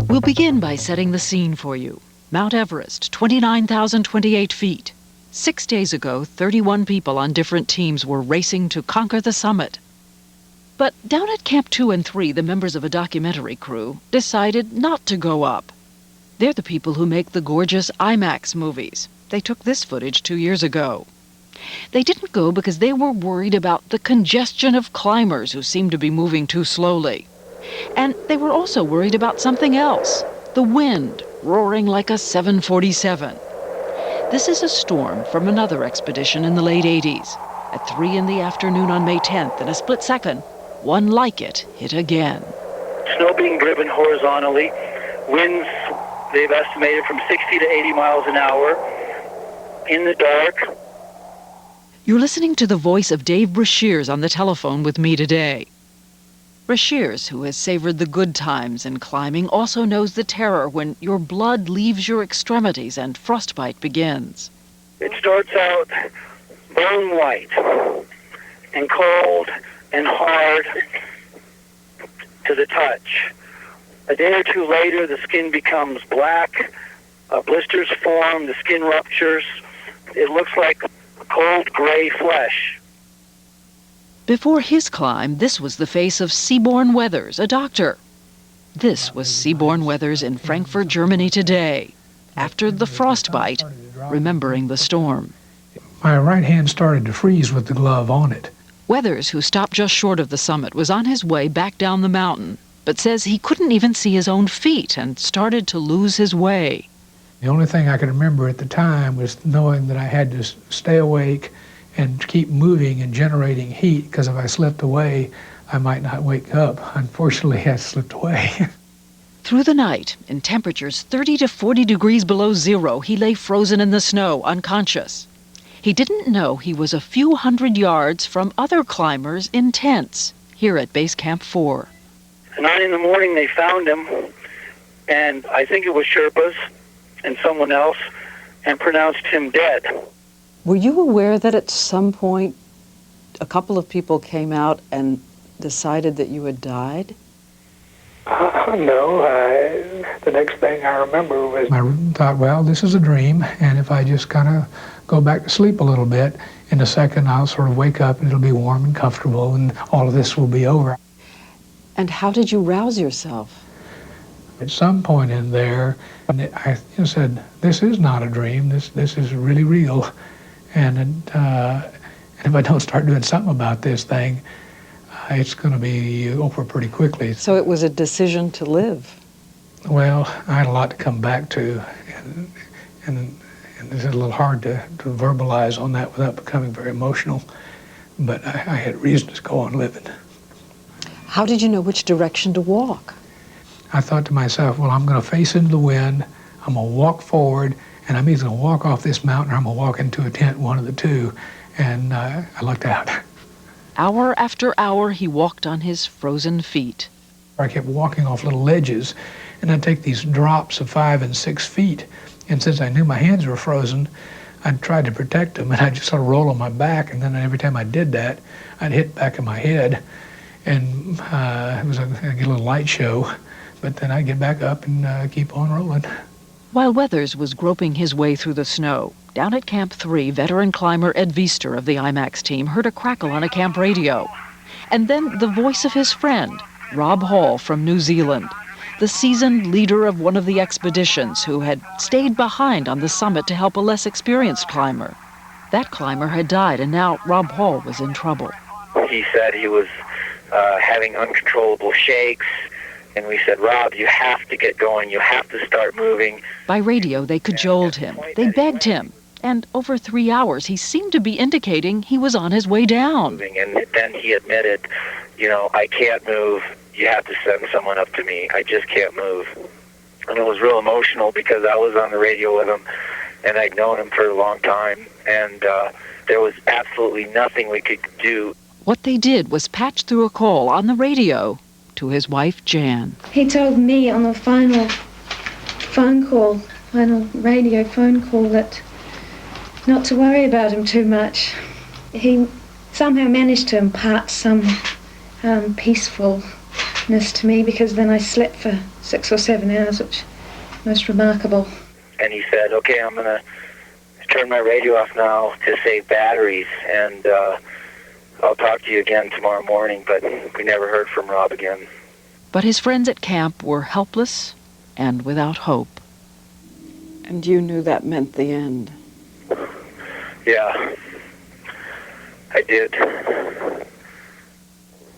We'll begin by setting the scene for you. Mount Everest, 29,028 feet. 6 days ago, 31 people on different teams were racing to conquer the summit. But down at Camp 2 and 3, the members of a documentary crew decided not to go up. They're the people who make the gorgeous IMAX movies. They took this footage 2 years ago. They didn't go because they were worried about the congestion of climbers who seemed to be moving too slowly. And they were also worried about something else, the wind roaring like a 747. This is a storm from another expedition in the late 80s. At 3 in the afternoon on May 10th, in a split second, one like it hit again. Snow being driven horizontally, winds they've estimated from 60 to 80 miles an hour, in the dark. You're listening to the voice of Dave Brashears on the telephone with me today. Brashears, who has savored the good times in climbing, also knows the terror when your blood leaves your extremities and frostbite begins. It starts out bone white and cold and hard to the touch. A day or two later, the skin becomes black, blisters form, the skin ruptures. It looks like cold gray flesh. Before his climb, this was the face of Seaborn Weathers, a doctor. This was Seaborn Weathers in Frankfurt, Germany today, after the frostbite, remembering the storm. My right hand started to freeze with the glove on it. Weathers, who stopped just short of the summit, was on his way back down the mountain, but says he couldn't even see his own feet and started to lose his way. The only thing I could remember at the time was knowing that I had to stay awake and keep moving and generating heat, because if I slipped away, I might not wake up. Unfortunately, I slipped away. Through the night, in temperatures 30 to 40 degrees below zero, he lay frozen in the snow, unconscious. He didn't know he was a few hundred yards from other climbers in tents here at Base Camp 4. At 9 in the morning, they found him, and I think it was Sherpas and someone else, and pronounced him dead. Were you aware that at some point a couple of people came out and decided that you had died? No. The next thing I remember was I thought, well, this is a dream, and if I just kind of go back to sleep a little bit, in a second I'll sort of wake up and it'll be warm and comfortable and all of this will be over. And how did you rouse yourself? At some point in there, I said, this is not a dream, this is really real. And if I don't start doing something about this thing, it's going to be over pretty quickly. So it was a decision to live. Well, I had a lot to come back to, and it's a little hard to verbalize on that without becoming very emotional, but I had reason to go on living. How did you know which direction to walk? I thought to myself, well, I'm going to face into the wind, I'm going to walk forward, and I'm either going to walk off this mountain or I'm going to walk into a tent, one of the two. And I lucked out. Hour after hour, he walked on his frozen feet. I kept walking off little ledges, and I'd take these drops of 5 and 6 feet. And since I knew my hands were frozen, I'd try to protect them, and I'd just sort of roll on my back, and then every time I did that, I'd hit back of my head. And it was a little light show, but then I'd get back up and keep on rolling. While Weathers was groping his way through the snow, down at Camp 3, veteran climber Ed Viester of the IMAX team heard a crackle on a camp radio. And then the voice of his friend, Rob Hall from New Zealand, the seasoned leader of one of the expeditions who had stayed behind on the summit to help a less experienced climber. That climber had died, and now Rob Hall was in trouble. He said he was having uncontrollable shakes. And we said, Rob, you have to get going. You have to start moving. By radio, they cajoled him. They begged him. And over 3 hours, he seemed to be indicating he was on his way down. And then he admitted, I can't move. You have to send someone up to me. I just can't move. And it was real emotional because I was on the radio with him, and I'd known him for a long time. And there was absolutely nothing we could do. What they did was patch through a call on the radio to his wife, Jan. He told me on the final radio phone call that not to worry about him too much. He somehow managed to impart some peacefulness to me, because then I slept for 6 or 7 hours, which was most remarkable. And he said, okay, I'm going to turn my radio off now to save batteries, and I'll talk to you again tomorrow morning. But we never heard from Rob again. But his friends at camp were helpless and without hope. And you knew that meant the end. Yeah, I did.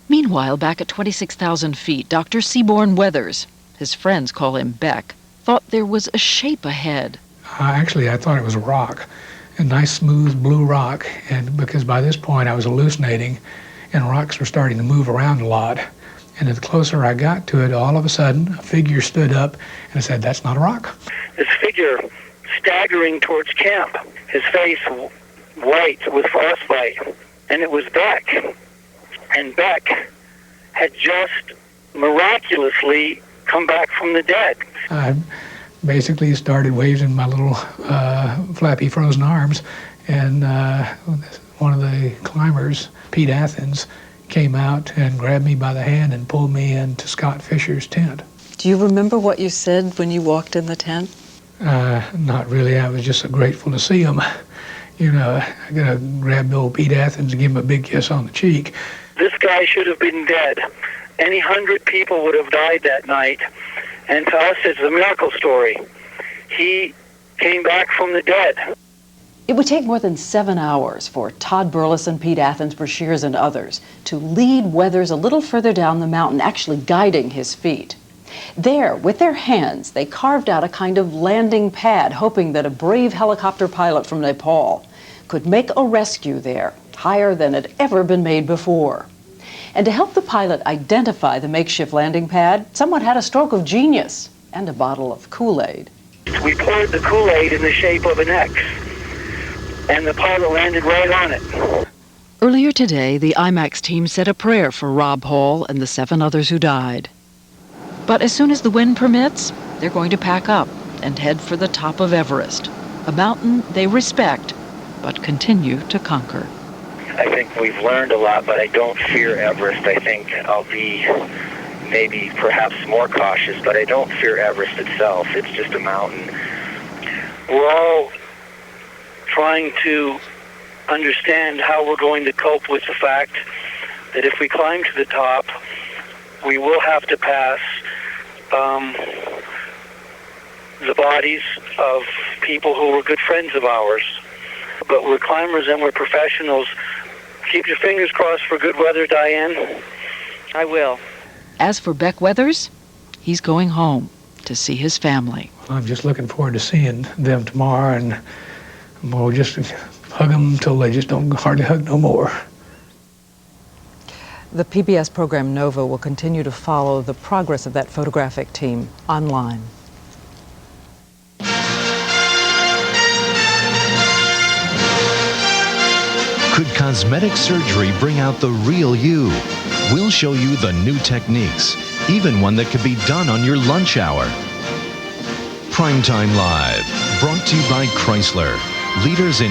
Meanwhile, back at 26,000 feet, Dr. Seaborn Weathers, his friends call him Beck, thought there was a shape ahead. Actually, I thought it was a rock, a nice smooth blue rock, and because by this point I was hallucinating and rocks were starting to move around a lot. And the closer I got to it, all of a sudden a figure stood up and I said, "That's not a rock." This figure staggering towards camp, his face white with frostbite, and it was Beck. And Beck had just miraculously come back from the dead. I basically started waving my little flappy frozen arms, and one of the climbers, Pete Athens, came out and grabbed me by the hand and pulled me into Scott Fisher's tent. Do you remember what you said when you walked in the tent? Not really. I was just so grateful to see him. You know, I gotta grab old Pete Athens and give him a big kiss on the cheek. This guy should have been dead. Any 100 people would have died that night. And to us, it's a miracle story. He came back from the dead. It would take more than 7 hours for Todd Burleson, Pete Athens, Brashears, and others to lead Weathers a little further down the mountain, actually guiding his feet. There, with their hands, they carved out a kind of landing pad, hoping that a brave helicopter pilot from Nepal could make a rescue there, higher than had ever been made before. And to help the pilot identify the makeshift landing pad, someone had a stroke of genius and a bottle of Kool-Aid. We poured the Kool-Aid in the shape of an X, and the pilot landed right on it. Earlier today, the IMAX team said a prayer for Rob Hall and the 7 others who died. But as soon as the wind permits, they're going to pack up and head for the top of Everest, a mountain they respect but continue to conquer. I think we've learned a lot, but I don't fear Everest. I think I'll be maybe perhaps more cautious, but I don't fear Everest itself. It's just a mountain. We're all trying to understand how we're going to cope with the fact that if we climb to the top, we will have to pass the bodies of people who were good friends of ours. But we're climbers and we're professionals. Keep your fingers crossed for good weather, Diane. I will. As for Beck Weathers, he's going home to see his family. I'm just looking forward to seeing them tomorrow, and we'll just hug them until they just don't hardly hug no more. The PBS program Nova will continue to follow the progress of that photographic team online. Could cosmetic surgery bring out the real you? We'll show you the new techniques, even one that could be done on your lunch hour. Primetime Live, brought to you by Chrysler, leaders in